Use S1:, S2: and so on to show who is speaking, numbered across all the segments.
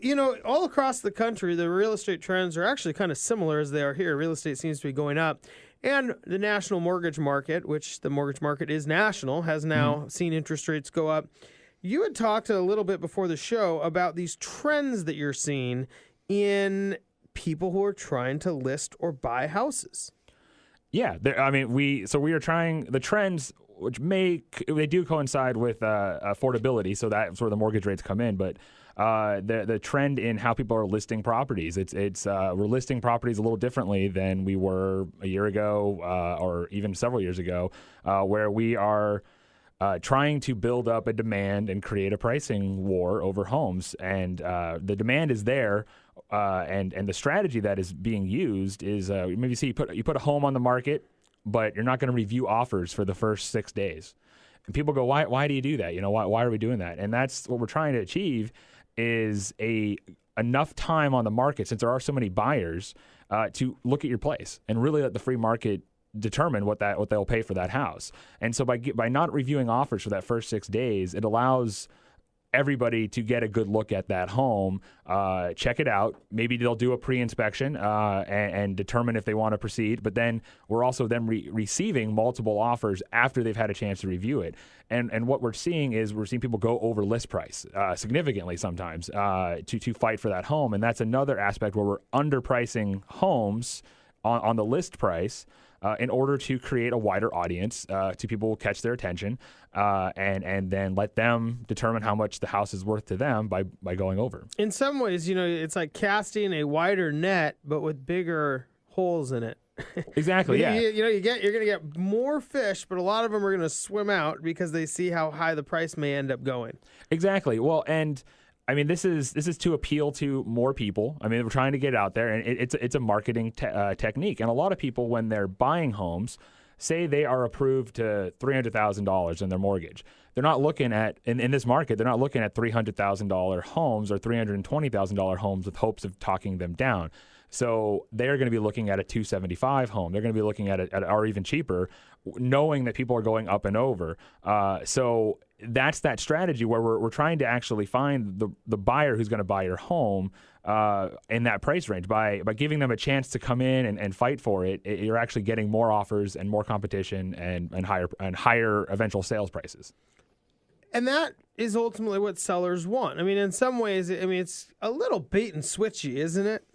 S1: So, all across the country, the real estate trends are actually kind of similar as they are here. Real estate seems to be going up. And the national mortgage market, which the mortgage market is national, has now seen interest rates go up. You had talked a little bit before the show about these trends that you're seeing in people who are trying to list or buy houses.
S2: Yeah, we are trying the trends, which they do coincide with affordability, so that's where the mortgage rates come in. But the trend in how people are listing properties, we're listing properties a little differently than we were a year ago or even several years ago, where we are trying to build up a demand and create a pricing war over homes, and the demand is there. And the strategy that is being used is maybe you put a home on the market, but you're not going to review offers for the first 6 days. And people go, why do you do that? Why are we doing that? And that's what we're trying to achieve is enough time on the market, since there are so many buyers, to look at your place and really let the free market determine what they'll pay for that house. And so by not reviewing offers for that first 6 days, it allows everybody to get a good look at that home, check it out. Maybe they'll do a pre-inspection and determine if they want to proceed. But then we're also receiving multiple offers after they've had a chance to review it. And what we're seeing people go over list price significantly sometimes to fight for that home. And that's another aspect where we're underpricing homes on the list price in order to create a wider audience, to people who catch their attention, and then let them determine how much the house is worth to them by going over.
S1: In some ways, it's like casting a wider net, but with bigger holes in it.
S2: Exactly. Yeah.
S1: You're going to get more fish, but a lot of them are going to swim out because they see how high the price may end up going.
S2: Exactly. Well, and this is to appeal to more people. We're trying to get it out there, and it's a marketing technique. And a lot of people, when they're buying homes, say they are approved to $300,000 in their mortgage. They're not looking at in this market. They're not looking at $300,000 homes or $320,000 homes with hopes of talking them down. So they're going to be looking at a $275,000 home. They're going to be looking at it or even cheaper, knowing that people are going up and over. So that's that strategy where we're trying to actually find the buyer who's going to buy your home in that price range. By giving them a chance to come in and fight for it, you're actually getting more offers and more competition and higher eventual sales prices.
S1: And that is ultimately what sellers want. In some ways, it's a little bait and switchy, isn't it?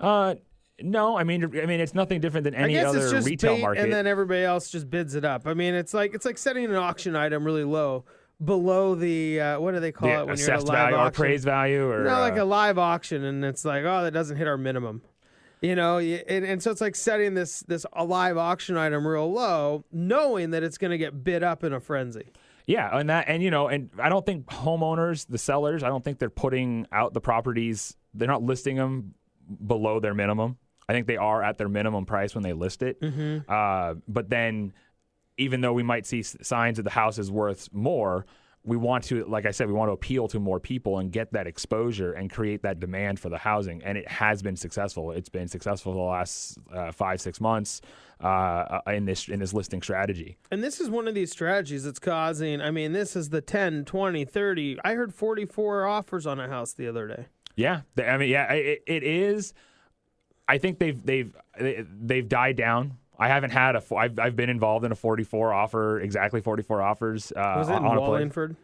S2: No, it's nothing different than any other
S1: it's just
S2: retail
S1: bait,
S2: market.
S1: And then everybody else just bids it up. It's like setting an auction item really low, below the what do they call it when you're at a live
S2: value
S1: auction?
S2: Or appraised value, or
S1: like a live auction, and it's like, oh, that doesn't hit our minimum. And so it's like setting this a live auction item real low, knowing that it's going to get bid up in a frenzy.
S2: Yeah, and I don't think homeowners, the sellers, I don't think they're putting out the properties. They're not listing them below their minimum. I think they are at their minimum price when they list it. Mm-hmm. But then, even though we might see signs that the house is worth more, we want to, like I said, we want to appeal to more people and get that exposure and create that demand for the housing. And it has been successful. It's been successful the last 5-6 months in this listing strategy. And
S1: this is one of these strategies that's causing, this is the 10, 20, 30. I heard 44 offers on a house the other day.
S2: Yeah. It is. I think they've died down. I haven't had I've been involved in a 44 offers.
S1: Was it in Wallingford?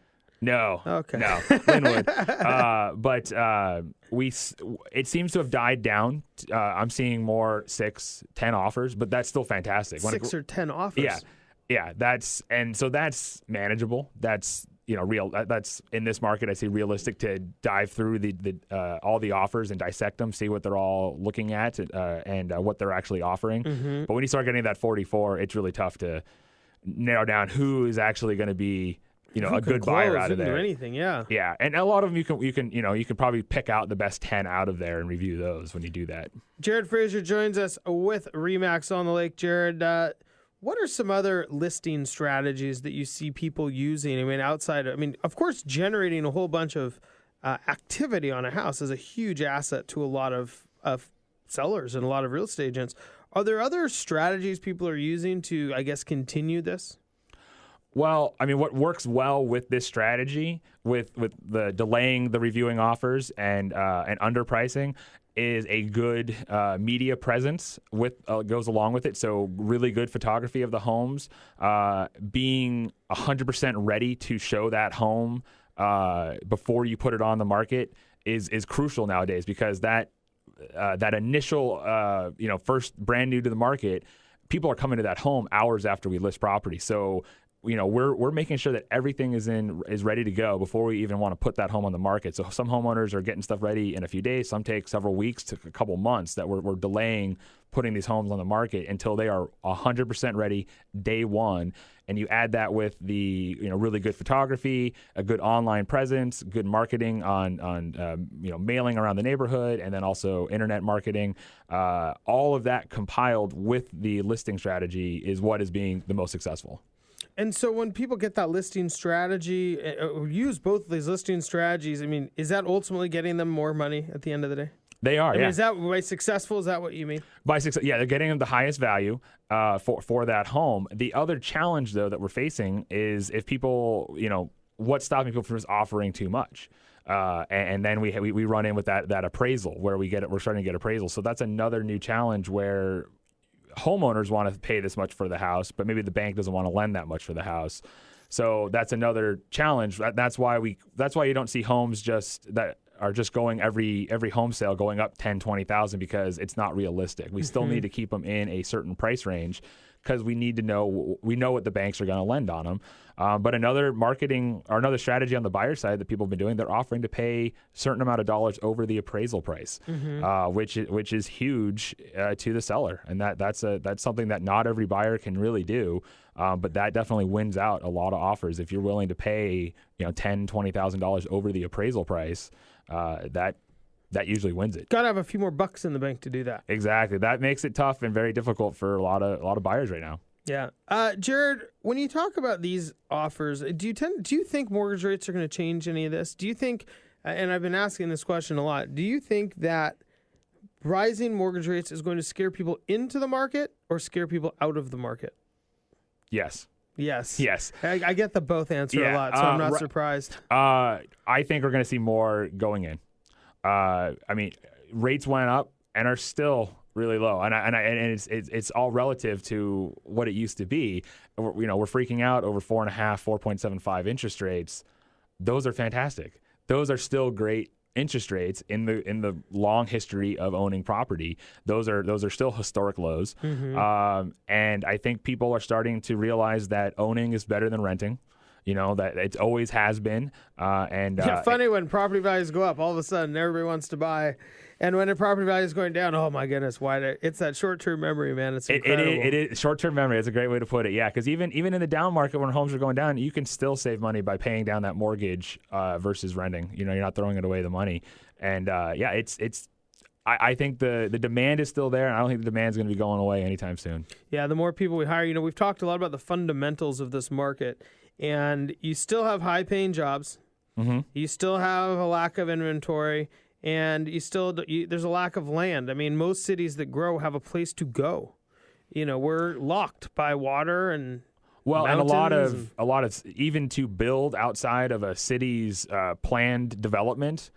S2: No.
S1: Okay.
S2: No. Linwood. But it seems to have died down. I'm seeing more 6, 10 offers, but that's still fantastic.
S1: 6 or 10 offers.
S2: Yeah. That's manageable. That's real. That's in this market. I see realistic to dive through the all the offers and dissect them, see what they're all looking at, and what they're actually offering. Mm-hmm. But when you start getting that 44, it's really tough to narrow down who is actually going to be a good buyer out of there.
S1: Or anything, yeah.
S2: Yeah, and a lot of them you can probably pick out the best 10 out of there and review those when you do that.
S1: Jared Fraser joins us with RE/MAX on the Lake. Jared, what are some other listing strategies that you see people using? Of course, generating a whole bunch of activity on a house is a huge asset to a lot of sellers and a lot of real estate agents. Are there other strategies people are using to, I guess, continue this?
S2: Well, I mean, what works well with this strategy, with the delaying the reviewing offers and underpricing, is a good media presence with goes along with it. So really good photography of the homes, being 100% ready to show that home before you put it on the market is crucial nowadays, because that initial first brand new to the market, people are coming to that home hours after we list property. So we're making sure that everything is ready to go before we even want to put that home on the market. So some homeowners are getting stuff ready in a few days. Some take several weeks to a couple months that we're delaying putting these homes on the market until they are 100% ready day one. And you add that with the really good photography, a good online presence, good marketing on mailing around the neighborhood, and then also internet marketing. All of that compiled with the listing strategy is what is being the most successful.
S1: And so when people get that listing strategy, use both of these listing strategies, I mean, is that ultimately getting them more money at the end of the day?
S2: They are,
S1: I mean,
S2: yeah.
S1: is that by successful? Is that what you mean?
S2: By success, yeah, they're getting them the highest value for that home. The other challenge, though, that we're facing is if people, what's stopping people from just offering too much? And then we run in with that appraisal where we're starting to get appraisal. So that's another new challenge where homeowners want to pay this much for the house, but maybe the bank doesn't want to lend that much for the house. So that's another challenge. That's why you don't see homes that are just going every home sale going up 10, 20,000, because it's not realistic. We still need to keep them in a certain price range because we know what the banks are going to lend on them. But another strategy on the buyer side that people have been doing, they're offering to pay a certain amount of dollars over the appraisal price, which is huge to the seller, and that's something that not every buyer can really do. But that definitely wins out a lot of offers if you're willing to pay $10,000, $20,000 over the appraisal price. That usually wins it.
S1: Got to have a few more bucks in the bank to do that.
S2: Exactly. That makes it tough and very difficult for a lot of buyers right now.
S1: Yeah. Jared, when you talk about these offers, do you think mortgage rates are going to change any of this? Do you think, and I've been asking this question a lot, do you think that rising mortgage rates is going to scare people into the market or scare people out of the market?
S2: Yes.
S1: Yes.
S2: Yes.
S1: I get the both answer a lot, so I'm not surprised.
S2: I think we're going to see more going in. I mean, rates went up and are still really low, and it's all relative to what it used to be. We're freaking out over 4.5, 4.75 interest rates. Those are fantastic. Those are still great interest rates in the long history of owning property. Those are still historic lows. And I think people are starting to realize that owning is better than renting. That it always has been.
S1: Funny when property values go up, all of a sudden everybody wants to buy. And when the property value is going down, oh my goodness, it's that short-term memory, man. It's incredible.
S2: It is short-term memory. That's a great way to put it. Yeah, because even in the down market when homes are going down, you can still save money by paying down that mortgage versus renting. You're not throwing it away the money. And I think the demand is still there, and I don't think the demand is going to be going away anytime soon.
S1: Yeah, the more people we hire, we've talked a lot about the fundamentals of this market. And you still have high-paying jobs. You still have a lack of inventory, and there's a lack of land. I mean, most cities that grow have a place to go. We're locked by water and
S2: and
S1: mountains
S2: a lot of even to build outside of a city's planned development.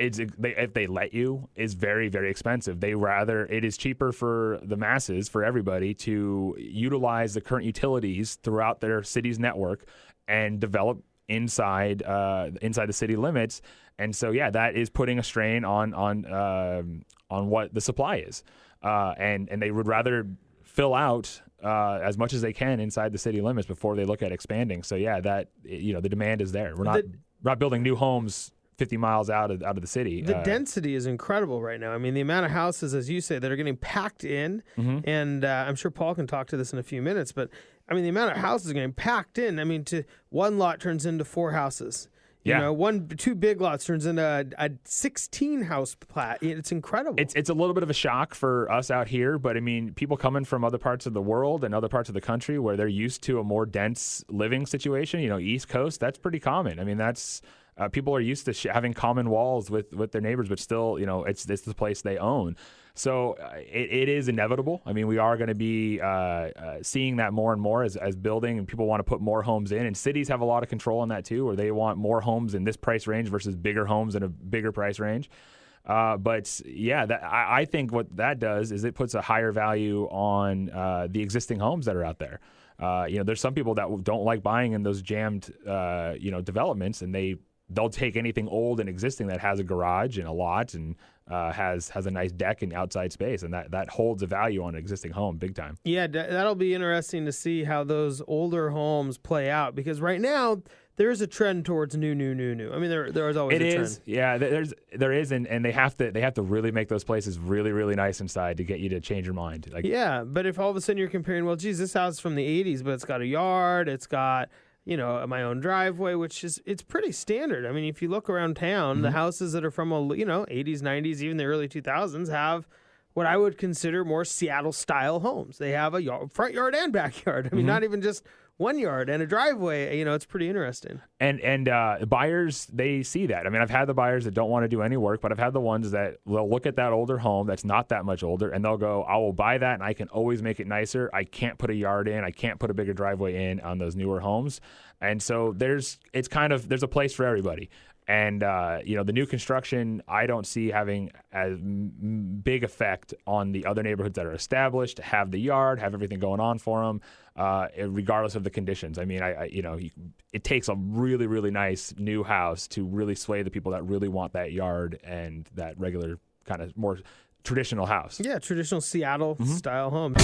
S2: If they let you, is very, very expensive. It is cheaper for the masses, for everybody, to utilize the current utilities throughout their city's network and develop inside the city limits. And so, yeah, that is putting a strain on what the supply is. And they would rather fill out as much as they can inside the city limits before they look at expanding. So, yeah, the demand is there. We're not building new homes 50 miles out of the city.
S1: The density is incredible right now. I mean, the amount of houses, as you say, that are getting packed in, and I'm sure Paul can talk to this in a few minutes, but I mean, the amount of houses getting packed in, I mean, to one lot turns into 4 houses. Two big lots turns into a 16-house plat. It's incredible.
S2: It's a little bit of a shock for us out here, but I mean, people coming from other parts of the world and other parts of the country where they're used to a more dense living situation, East Coast, that's pretty common. I mean, that's people are used to having common walls with their neighbors, but still, it's the place they own. So it is inevitable. I mean, we are going to be seeing that more and more as building and people want to put more homes in. And cities have a lot of control on that too, where they want more homes in this price range versus bigger homes in a bigger price range. But yeah, I think what that does is it puts a higher value on the existing homes that are out there. There's some people that don't like buying in those jammed, developments, and they'll take anything old and existing that has a garage and a lot and has a nice deck and outside space, and that holds a value on an existing home big time. Yeah,
S1: that'll be interesting to see how those older homes play out, because right now there is a trend towards new. I mean, there is always a trend.
S2: It is, yeah. There is, and they have to really make those places really, really nice inside to get you to change your mind.
S1: Yeah, but if all of a sudden you're comparing, well, geez, this house is from the '80s, but it's got a yard, it's got my own driveway, it's pretty standard. I mean, if you look around town, the houses that are from 80s, 90s, even the early 2000s have what I would consider more Seattle-style homes. They have a front yard and backyard. I mean, not even just one yard and a driveway. It's pretty interesting.
S2: And buyers, they see that. I mean, I've had the buyers that don't want to do any work, but I've had the ones that will look at that older home that's not that much older, and they'll go, I will buy that, and I can always make it nicer. I can't put a yard in. I can't put a bigger driveway in on those newer homes. And so there's a place for everybody. And, the new construction, I don't see having as big effect on the other neighborhoods that are established, have the yard, have everything going on for them, regardless of the conditions. I mean, it takes a really, really nice new house to really sway the people that really want that yard and that regular kind of more traditional house.
S1: Yeah, traditional Seattle-style home.